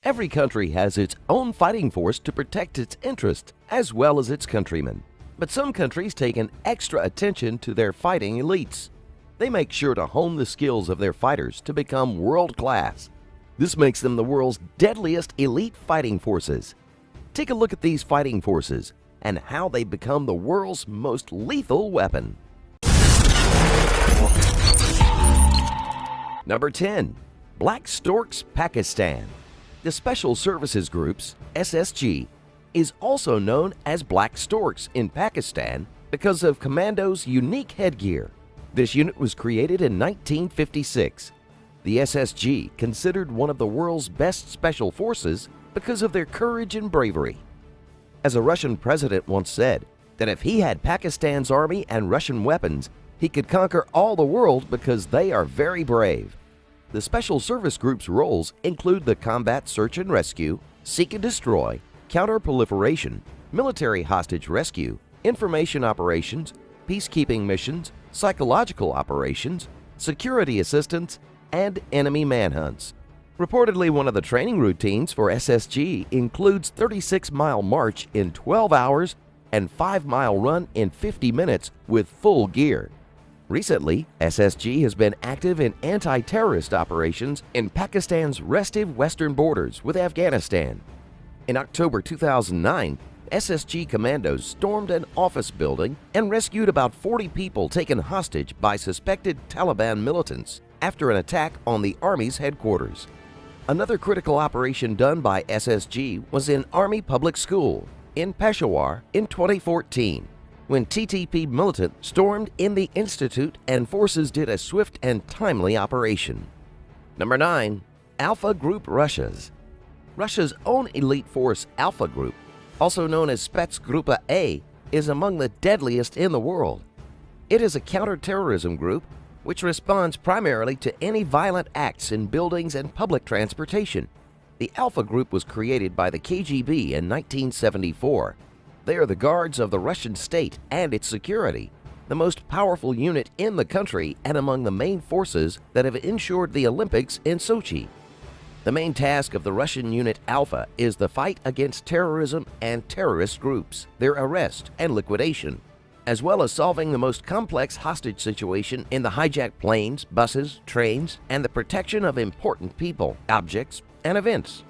Every country has its own fighting force to protect its interests as well as its countrymen. But some countries take an extra attention to their fighting elites. They make sure to hone the skills of their fighters to become world-class. This makes them the world's deadliest elite fighting forces. Take a look at these fighting forces and how they become the world's most lethal weapon. Number 10. Black Storks, Pakistan. The Special Services Groups, SSG, is also known as Black Storks in Pakistan because of Commando's unique headgear. This unit was created in 1956. The SSG, considered one of the world's best special forces because of their courage and bravery. As a Russian president once said, that if he had Pakistan's army and Russian weapons, he could conquer all the world because they are very brave. The Special Service Group's roles include the combat search and rescue, seek and destroy, counter-proliferation, military hostage rescue, information operations, peacekeeping missions, psychological operations, security assistance, and enemy manhunts. Reportedly, one of the training routines for SSG includes 36-mile march in 12 hours and 5-mile run in 50 minutes with full gear. Recently, SSG has been active in anti-terrorist operations in Pakistan's restive western borders with Afghanistan. In October 2009, SSG commandos stormed an office building and rescued about 40 people taken hostage by suspected Taliban militants after an attack on the Army's headquarters. Another critical operation done by SSG was in Army Public School in Peshawar in 2014, when TTP militant stormed in the institute and forces did a swift and timely operation. Number 9. Alpha Group Russia's. Russia's own elite force Alpha Group, also known as Spetsgruppe A, is among the deadliest in the world. It is a counter-terrorism group which responds primarily to any violent acts in buildings and public transportation. The Alpha Group was created by the KGB in 1974. They are the guards of the Russian state and its security, the most powerful unit in the country and among the main forces that have ensured the Olympics in Sochi. The main task of the Russian unit Alpha is the fight against terrorism and terrorist groups, their arrest and liquidation, as well as solving the most complex hostage situation in the hijacked planes, buses, trains, and the protection of important people, objects, and events.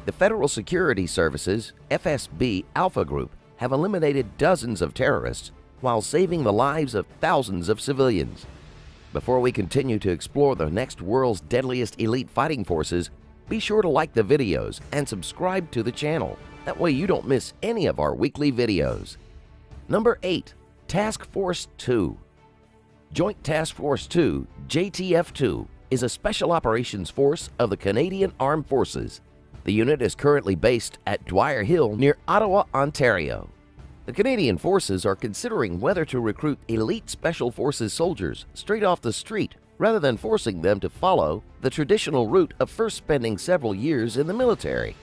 The Federal Security Services, FSB Alpha Group, have eliminated dozens of terrorists while saving the lives of thousands of civilians. Before we continue to explore the next world's deadliest elite fighting forces, be sure to like the videos and subscribe to the channel. That way you don't miss any of our weekly videos. Number 8. Task Force 2. Joint Task Force 2, JTF-2, is a special operations force of the Canadian Armed Forces. The unit is currently based at Dwyer Hill near Ottawa, Ontario. The Canadian Forces are considering whether to recruit elite Special Forces soldiers straight off the street rather than forcing them to follow the traditional route of first spending several years in the military.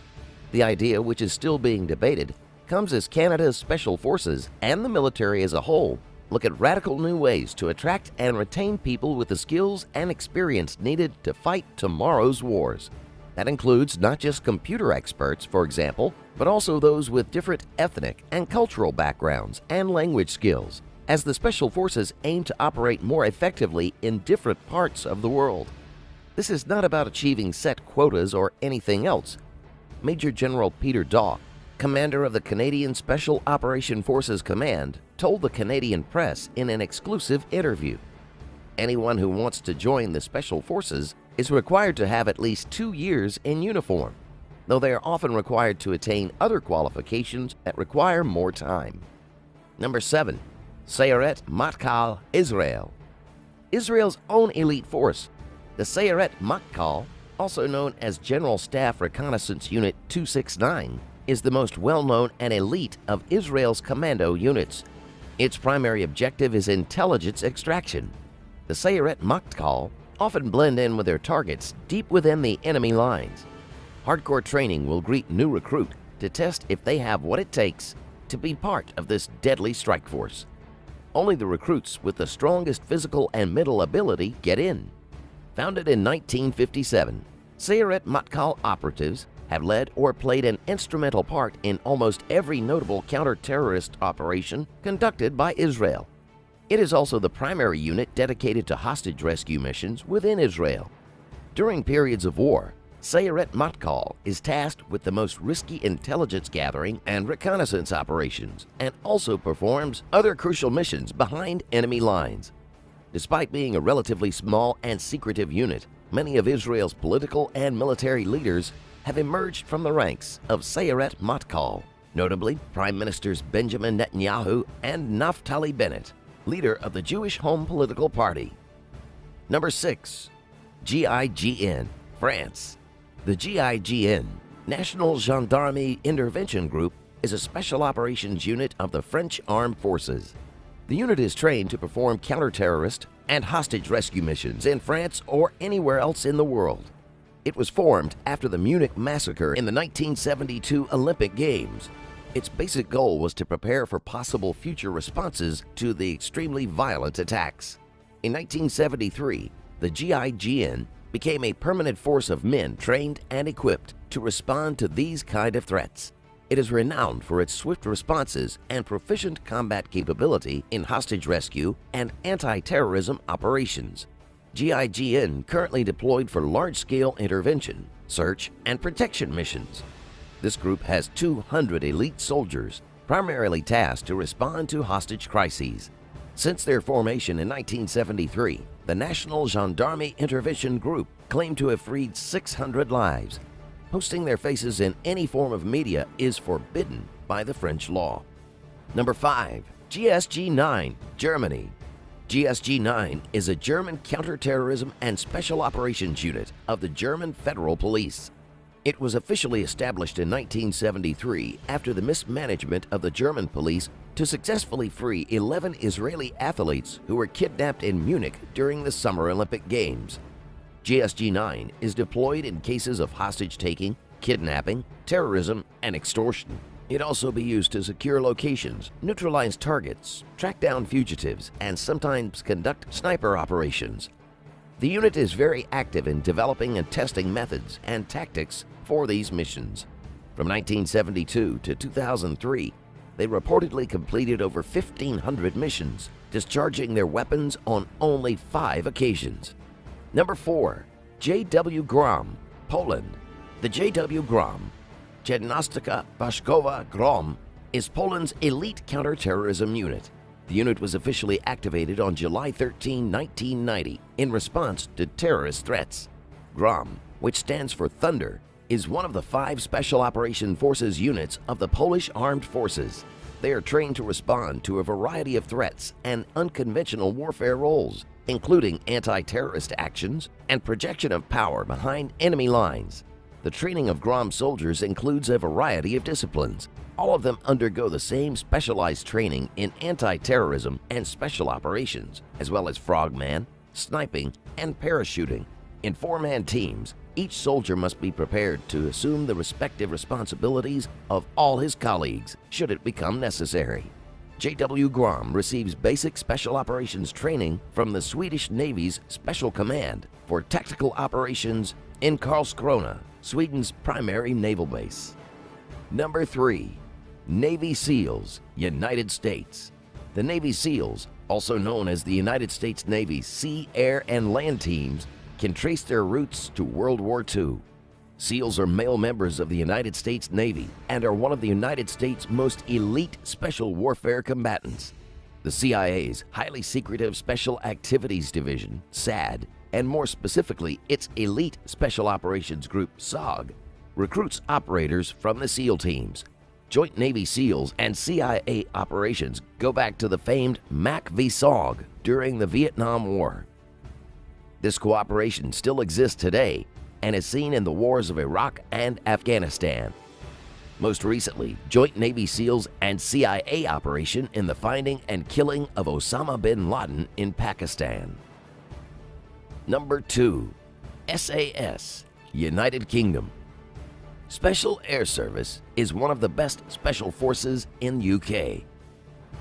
The idea, which is still being debated, comes as Canada's Special Forces and the military as a whole look at radical new ways to attract and retain people with the skills and experience needed to fight tomorrow's wars. That includes not just computer experts, for example, but also those with different ethnic and cultural backgrounds and language skills, as the Special Forces aim to operate more effectively in different parts of the world. This is not about achieving set quotas or anything else. Major General Peter Daw, commander of the Canadian Special Operation Forces Command, told the Canadian press in an exclusive interview, "Anyone who wants to join the Special Forces is required to have at least 2 years in uniform, though they are often required to attain other qualifications that require more time." Number 7. Sayeret Matkal, Israel. Israel's own elite force, the Sayeret Matkal, also known as General Staff Reconnaissance Unit 269, is the most well-known and elite of Israel's commando units. Its primary objective is intelligence extraction. The Sayeret Matkal often blend in with their targets deep within the enemy lines. Hardcore training will greet new recruit to test if they have what it takes to be part of this deadly strike force. Only the recruits with the strongest physical and mental ability get in. Founded in 1957, Sayeret Matkal operatives have led or played an instrumental part in almost every notable counter-terrorist operation conducted by Israel. It is also the primary unit dedicated to hostage rescue missions within Israel. During periods of war, Sayeret Matkal is tasked with the most risky intelligence gathering and reconnaissance operations, and also performs other crucial missions behind enemy lines. Despite being a relatively small and secretive unit, many of Israel's political and military leaders have emerged from the ranks of Sayeret Matkal, notably Prime Ministers Benjamin Netanyahu and Naftali Bennett, leader of the Jewish Home Political Party. Number 6. GIGN, France. The GIGN, National Gendarmerie Intervention Group, is a special operations unit of the French Armed Forces. The unit is trained to perform counter-terrorist and hostage rescue missions in France or anywhere else in the world. It was formed after the Munich massacre in the 1972 Olympic Games. Its basic goal was to prepare for possible future responses to the extremely violent attacks. In 1973, the GIGN became a permanent force of men trained and equipped to respond to these kind of threats. It is renowned for its swift responses and proficient combat capability in hostage rescue and anti-terrorism operations. GIGN currently deployed for large-scale intervention, search, and protection missions. This group has 200 elite soldiers, primarily tasked to respond to hostage crises. Since their formation in 1973, the National Gendarmerie Intervention Group claimed to have freed 600 lives. Posting their faces in any form of media is forbidden by the French law. Number 5. GSG-9, Germany. GSG-9 is a German counterterrorism and special operations unit of the German Federal Police. It was officially established in 1973 after the mismanagement of the German police to successfully free 11 Israeli athletes who were kidnapped in Munich during the Summer Olympic Games. GSG-9 is deployed in cases of hostage-taking, kidnapping, terrorism, and extortion. It also be used to secure locations, neutralize targets, track down fugitives, and sometimes conduct sniper operations. The unit is very active in developing and testing methods and tactics for these missions. From 1972 to 2003, they reportedly completed over 1,500 missions, discharging their weapons on only 5 occasions. Number 4. JW Grom, Poland. The JW Grom, Jednostka Wojskowa Grom, is Poland's elite counterterrorism unit. The unit was officially activated on July 13, 1990, in response to terrorist threats. Grom, which stands for Thunder, is one of the 5 Special Operation Forces units of the Polish Armed Forces. They are trained to respond to a variety of threats and unconventional warfare roles, including anti-terrorist actions and projection of power behind enemy lines. The training of Grom soldiers includes a variety of disciplines. All of them undergo the same specialized training in anti-terrorism and special operations, as well as frogman, sniping, and parachuting. In 4-man teams, each soldier must be prepared to assume the respective responsibilities of all his colleagues, should it become necessary. JW Grom receives basic special operations training from the Swedish Navy's Special Command for tactical operations in Karlskrona, Sweden's primary naval base. Number 3. Navy SEALs, United States. The Navy SEALs, also known as the United States Navy's Sea, Air, and Land Teams, can trace their roots to World War II. SEALs are male members of the United States Navy and are one of the United States' most elite special warfare combatants. The CIA's Highly Secretive Special Activities Division, SAD, and more specifically its Elite Special Operations Group, SOG, recruits operators from the SEAL teams. Joint Navy SEALs and CIA operations go back to the famed MAC v. SOG during the Vietnam War. This cooperation still exists today and is seen in the wars of Iraq and Afghanistan. Most recently, Joint Navy SEALs and CIA operation in the finding and killing of Osama bin Laden in Pakistan. Number 2. SAS, United Kingdom. Special Air Service is one of the best special forces in UK.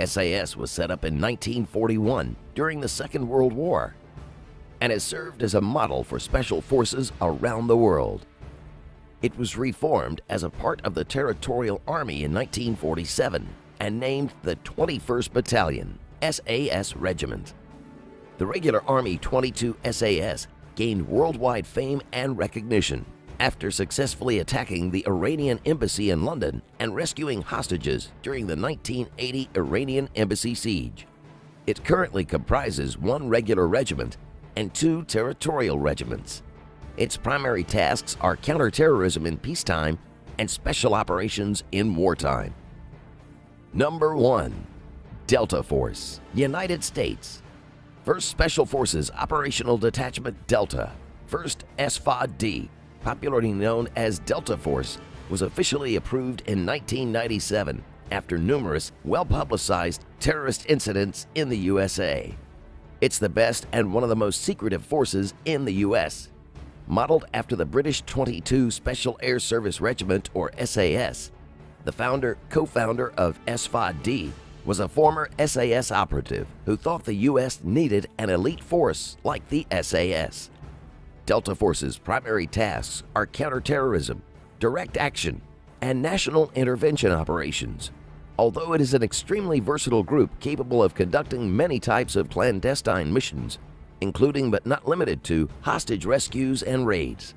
SAS was set up in 1941 during the Second World War and has served as a model for special forces around the world. It was reformed as a part of the Territorial Army in 1947 and named the 21st Battalion, SAS Regiment. The regular Army 22 SAS gained worldwide fame and recognition after successfully attacking the Iranian embassy in London and rescuing hostages during the 1980 Iranian embassy siege. It currently comprises one regular regiment and two territorial regiments. Its primary tasks are counterterrorism in peacetime and special operations in wartime. Number 1. Delta Force, United States. 1st Special Forces Operational Detachment Delta, 1st SFOD-D, popularly known as Delta Force, was officially approved in 1997 after numerous well-publicized terrorist incidents in the USA. It's the best and one of the most secretive forces in the U.S. Modeled after the British 22 Special Air Service Regiment, or SAS, the co-founder of SFOD-D was a former SAS operative who thought the U.S. needed an elite force like the SAS. Delta Force's primary tasks are counterterrorism, direct action, and national intervention operations. Although it is an extremely versatile group capable of conducting many types of clandestine missions, including but not limited to hostage rescues and raids.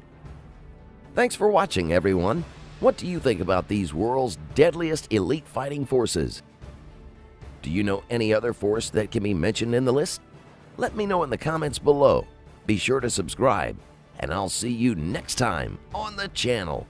Thanks for watching, everyone. What do you think about these world's deadliest elite fighting forces? Do you know any other force that can be mentioned in the list? Let me know in the comments below. Be sure to subscribe, and I'll see you next time on the channel.